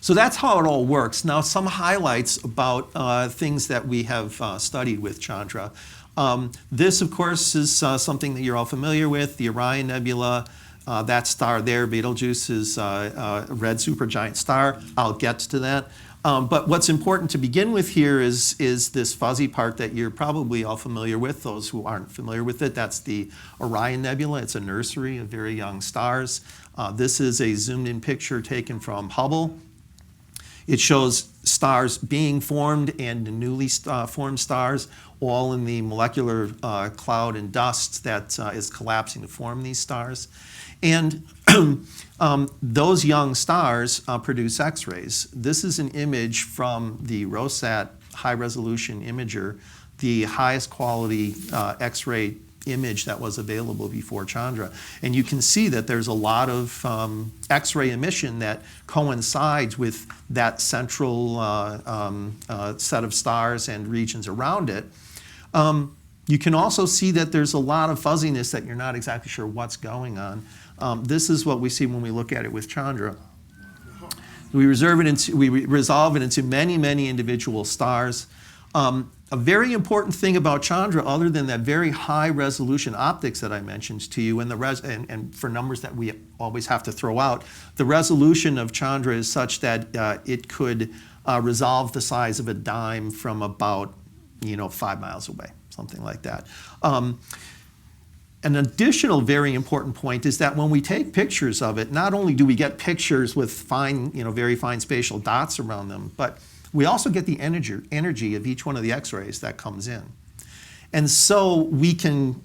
So that's how it all works. Now, some highlights about things that we have studied with Chandra. This, of course, is something that you're all familiar with, the Orion Nebula. That star there, Betelgeuse, is a red supergiant star. I'll get to that. But what's important to begin with here is this fuzzy part that you're probably all familiar with. Those who aren't familiar with it, that's the Orion Nebula. It's a nursery of very young stars. This is a zoomed-in picture taken from Hubble. It shows stars being formed and newly formed stars, all in the molecular cloud and dust that is collapsing to form these stars. And those young stars produce X-rays. This is an image from the rosette high-resolution imager, the highest quality X-ray image that was available before Chandra. And you can see that there's a lot of X-ray emission that coincides with that central set of stars and regions around it. You can also see that there's a lot of fuzziness that you're not exactly sure what's going on. This is what we see when we look at it with Chandra. We resolve it into many, many individual stars. A very important thing about Chandra, other than that very high resolution optics that I mentioned to you, and for numbers that we always have to throw out, the resolution of Chandra is such that it could resolve the size of a dime from about 5 miles away, something like that. An additional very important point is that when we take pictures of it, not only do we get pictures with fine, very fine spatial dots around them, but we also get the energy of each one of the X-rays that comes in. And so we can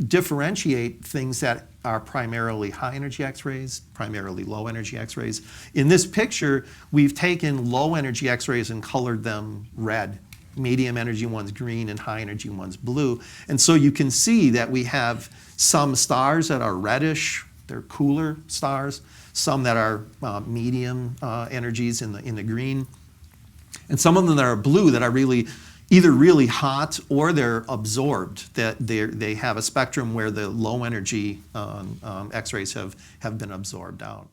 differentiate things that are primarily high energy X-rays, primarily low energy X-rays. In this picture, we've taken low energy X-rays and colored them red. Medium energy ones green and high energy ones blue. And so you can see that we have some stars that are reddish, they're cooler stars, some that are medium energies in the green, and some of them that are blue that are really either really hot or they're absorbed, that they have a spectrum where the low energy X-rays have been absorbed out.